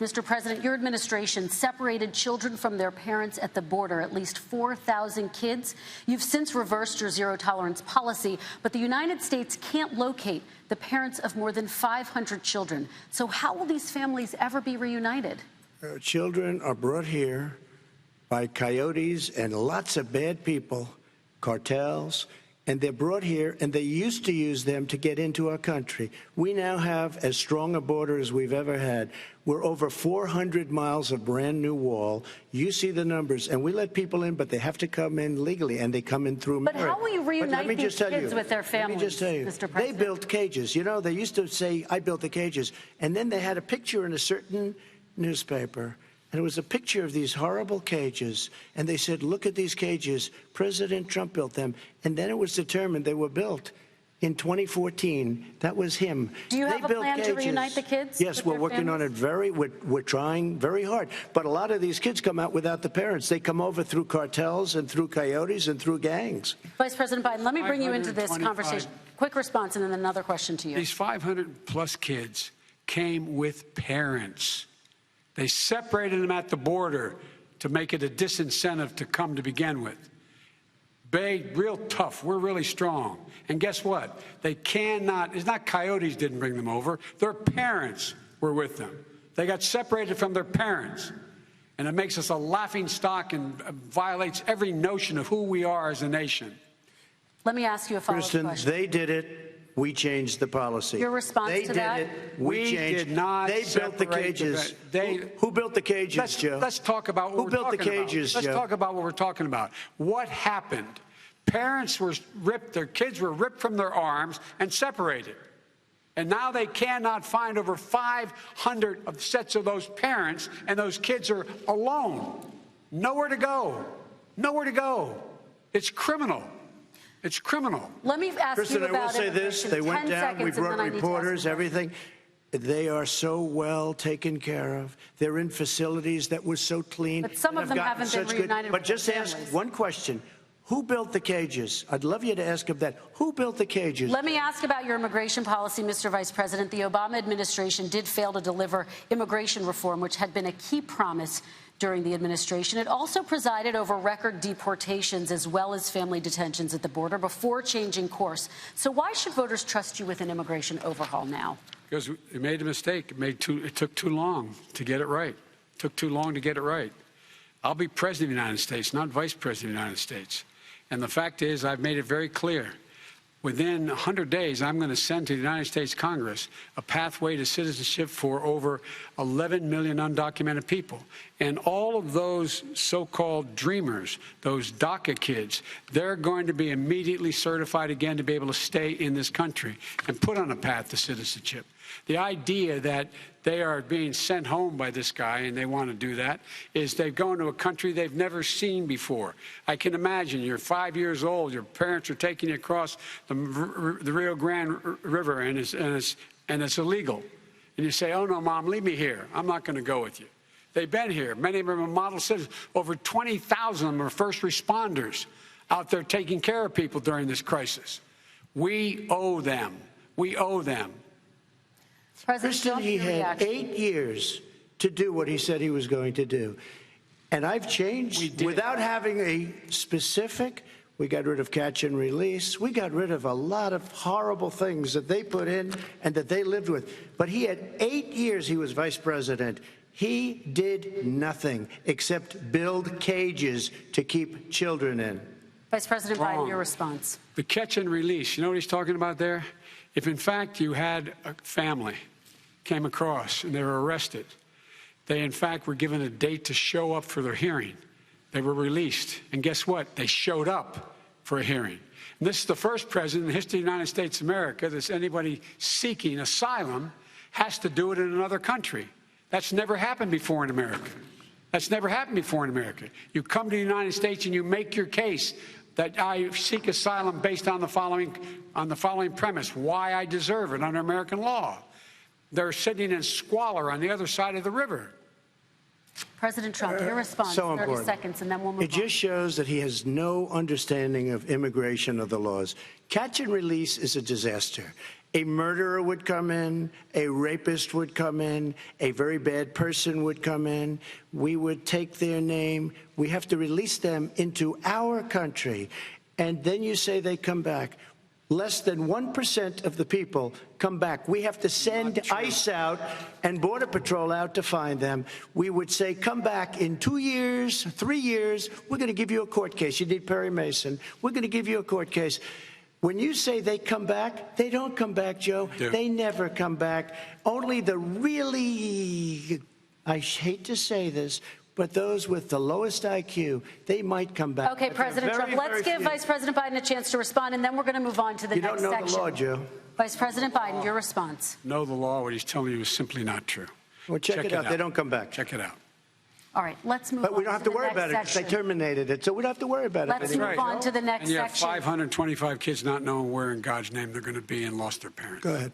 Mr. President, your administration separated children from their parents at the border, at least 4,000 kids. You've since reversed your zero-tolerance policy, but the United States can't locate the parents of more than 500 children. So how will these families ever be reunited? Children are brought here by coyotes and lots of bad people, cartels, and they're brought here, and they used to use them to get into our country. We now have as strong a border as we've ever had. We're over 400 miles of brand new wall. You see the numbers, and we let people in, but they have to come in legally, and they come in through merit. But how will you reunite these kids with their families, Let me just tell you, Mr. President? they built cages. You know, they used to say, I built the cages, and then they had a picture in a certain newspaper, and it was a picture of these horrible cages, and they said, look at these cages. President Trump built them, and then it was determined they were built in 2014. That was him. Do you have a plan to reunite the kids? Yes, we're working on it we're trying very hard. But a lot of these kids come out without the parents. They come over through cartels and through coyotes and through gangs. Vice President Biden, let me bring you into this conversation. Quick response, and then another question to you. These 500-plus kids came with parents. They separated them at the border to make it a disincentive to come to begin with. Real tough. We're really strong. And guess what? They cannot, it's not coyotes didn't bring them over. Their parents were with them. They got separated from their parents. And it makes us a laughing stock and violates every notion of who we are as a nation. Let me ask you a follow-up question. They did it. We changed the policy. Your response to that? They did it. We changed. Did not. They built the cages. Who built the cages, Joe? Let's talk about what we're talking about. Who built the cages, Joe? Let's talk about what we're talking about. What happened? Parents were ripped, their kids were ripped from their arms and separated. And now they cannot find over 500 sets of those parents, and those kids are alone. Nowhere to go. Nowhere to go. It's criminal. It's criminal. Let me ask Kristen, you about I will say this. They went down. We brought reporters, everything. They are so well taken care of. They're in facilities that were so clean. But some of them haven't been reunited with But just ask one question. Who built the cages? I'd love you to ask him that. Who built the cages? Let me ask about your immigration policy, Mr. Vice President. The Obama administration did fail to deliver immigration reform, which had been a key promise during the administration. It also presided over record deportations as well as family detentions at the border before changing course. So why should voters trust you with an immigration overhaul now? Because we made a mistake. It took too long to get it right. It took too long to get it right. I'll be president of the United States, not vice president of the United States. And the fact is, I've made it very clear. Within 100 days, I'm going to send to the United States Congress a pathway to citizenship for over 11 million undocumented people. And all of those so-called dreamers, those DACA kids, they're going to be immediately certified again to be able to stay in this country and put on a path to citizenship. The idea that they are being sent home by this guy, and they want to do that, is they've gone to a country they've never seen before. I can imagine you're 5 years old, your parents are taking you across the Rio Grande River, and it's illegal. And you say, oh, no, Mom, leave me here. I'm not going to go with you. They've been here. Many of them are model citizens. Over 20,000 of them are first responders out there taking care of people during this crisis. We owe them. We owe them. Kristen, he had 8 years to do what he said he was going to do. And I've changed without having a specific. We got rid of catch and release. We got rid of a lot of horrible things that they put in and that they lived with. But he had 8 years he was vice president. He did nothing except build cages to keep children in. Vice President Biden, your response. The catch and release, you know what he's talking about there? If, in fact, you had a family came across and they were arrested, they, in fact, were given a date to show up for their hearing. They were released. And guess what? They showed up for a hearing. And this is the first president in the history of the United States of America that anybody seeking asylum has to do it in another country. That's never happened before in America. That's never happened before in America. You come to the United States and you make your case that I seek asylum based on the following premise, why I deserve it under American law. They're sitting in squalor on the other side of the river. President Trump, your response, so 30 seconds, and then we'll move on. It just shows that he has no understanding of immigration or the laws. Catch and release is a disaster. A murderer would come in, a rapist would come in, a very bad person would come in. We would take their name. We have to release them into our country. And then you say they come back. Less than 1% of the people come back. We have to send ICE out and Border Patrol out to find them. We would say, come back in 2 years, 3 years. We're going to give you a court case. You need Perry Mason. We're going to give you a court case. When you say they come back, they don't come back, Joe. They never come back. Only the really, I hate to say this, but those with the lowest IQ, they might come back. Okay, President Trump, let's give Vice President Biden a chance to respond, and then we're going to move on to the next section. You don't know the law, Joe. Vice President Biden, your response. Know the law. What he's telling you is simply not true. Well, check it out. They don't come back. Check it out. All right, let's move on. But we don't have to worry about it because they terminated it, so we don't have to worry about it. Let's move on to the next And you have section. 525 kids not knowing where in God's name they're going to be and lost their parents. Go ahead.